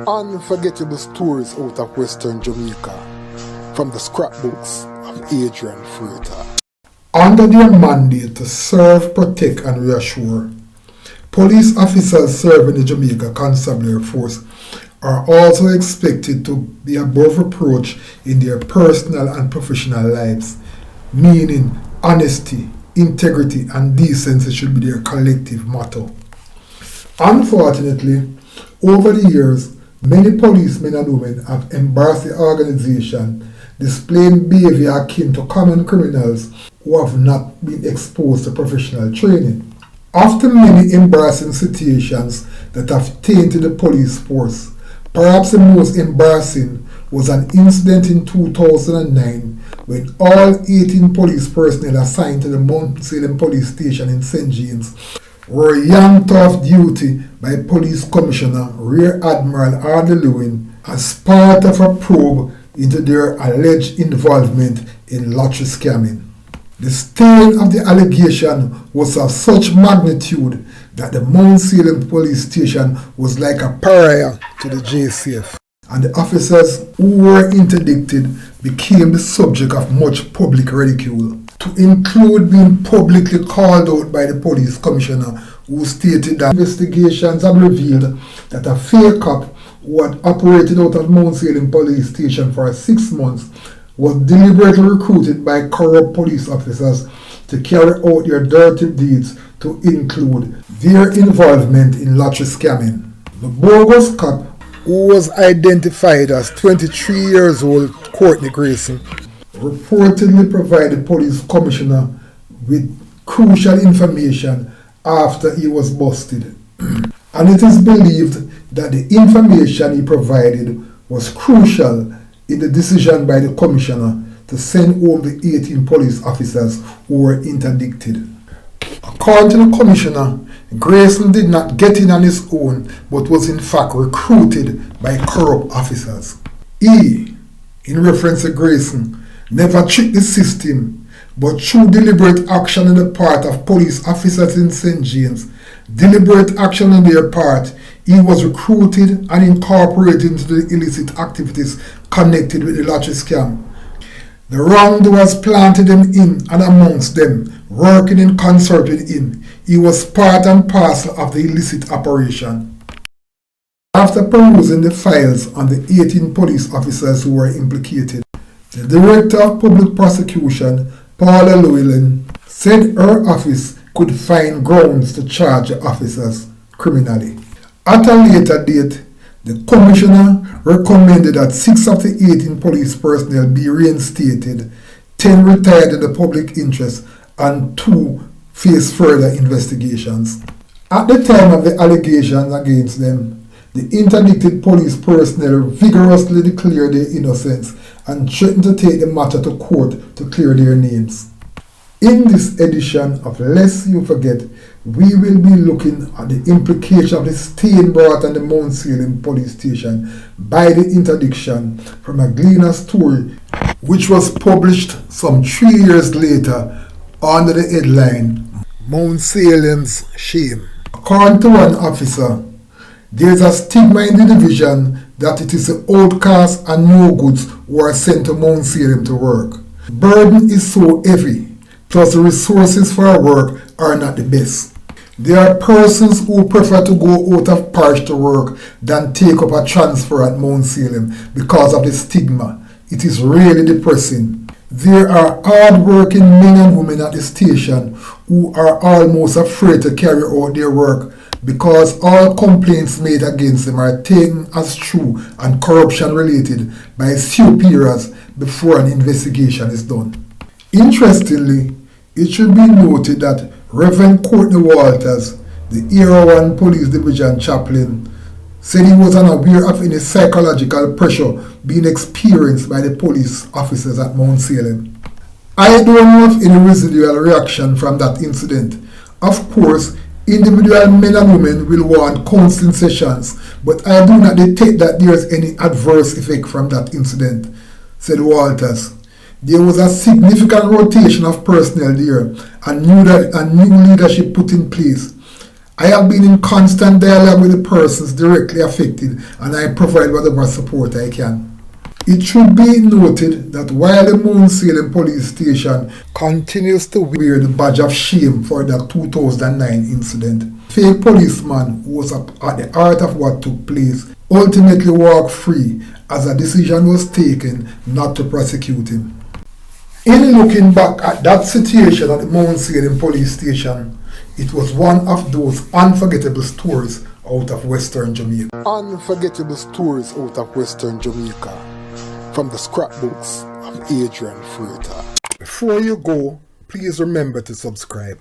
Unforgettable stories out of Western Jamaica from the scrapbooks of Adrian Freighter. Under their mandate to serve, protect and reassure, police officers serving the Jamaica Constabulary Force are also expected to be above reproach in their personal and professional lives, meaning honesty, integrity and decency should be their collective motto. Unfortunately, over the years, many policemen and women have embarrassed the organization, displaying behavior akin to common criminals who have not been exposed to professional training. After many embarrassing situations that have tainted the police force, perhaps the most embarrassing was an incident in 2009 when all 18 police personnel assigned to the Mt.Salem Police Station in St. James were yanked off duty by Police Commissioner Rear Admiral Hardley Lewin as part of a probe into their alleged involvement in lottery scamming. The stain of the allegation was of such magnitude that the Mt.Salem Police Station was like a pariah to the JCF, and the officers who were interdicted became the subject of much public ridicule, to include being publicly called out by the police commissioner, who stated that investigations had revealed that a fake cop who had operated out of Mt.Salem Police Station for 6 months was deliberately recruited by corrupt police officers to carry out their dirty deeds, to include their involvement in lottery scamming. The bogus cop, who was identified as 23 years old Courtney Grayson, reportedly provided police commissioner with crucial information after he was busted. And it is believed that the information he provided was crucial in the decision by the commissioner to send home the 18 police officers who were interdicted. According to the commissioner, Grayson did not get in on his own, but was in fact recruited by corrupt officers. He, in reference to Grayson, never tricked the system, but through deliberate action on the part of police officers in St. James, deliberate action on their part, he was recruited and incorporated into the illicit activities connected with the lottery scam. The wrongdoers planted him in, and amongst them, working in concert with him, he was part and parcel of the illicit operation. After perusing the files on the 18 police officers who were implicated, the Director of Public Prosecution, Paula Llewellyn, said her office could find grounds to charge the officers criminally. At a later date, the Commissioner recommended that 6 of the 18 police personnel be reinstated, 10 retired in the public interest, and 2 face further investigations. At the time of the allegations against them, the interdicted police personnel vigorously declared their innocence and threatened to take the matter to court to clear their names. In this edition of Lest You Forget, we will be looking at the implication of the stain brought on the Mt.Salem Police Station by the interdiction from a Gleaner story which was published some 3 years later under the headline, Mt.Salem's Shame. According to one officer, there is a stigma in the division that it is the outcasts and no-goods who are sent to Mt.Salem to work. The burden is so heavy, plus the resources for our work are not the best. There are persons who prefer to go out of parish to work than take up a transfer at Mt.Salem because of the stigma. It is really depressing. There are hard-working men and women at the station who are almost afraid to carry out their work because all complaints made against them are taken as true and corruption related by superiors before an investigation is done. Interestingly, it should be noted that Reverend Courtney Walters, the Era 1 Police Division chaplain, said he was unaware of any psychological pressure being experienced by the police officers at Mt.Salem. I don't know of any residual reaction from that incident. Of course, individual men and women will want counseling sessions, but I do not detect that there is any adverse effect from that incident, said Walters. There was a significant rotation of personnel there and new leadership put in place. I have been in constant dialogue with the persons directly affected, and I provide whatever support I can. It should be noted that while the Mt.Salem Police Station continues to wear the badge of shame for the 2009 incident, fake policeman who was at the heart of what took place ultimately walked free as a decision was taken not to prosecute him. In looking back at that situation at the Mt.Salem Police Station, it was one of those unforgettable stories out of Western Jamaica. Unforgettable stories out of Western Jamaica from the scrapbooks of Adrian Freighter. Before you go, please remember to subscribe.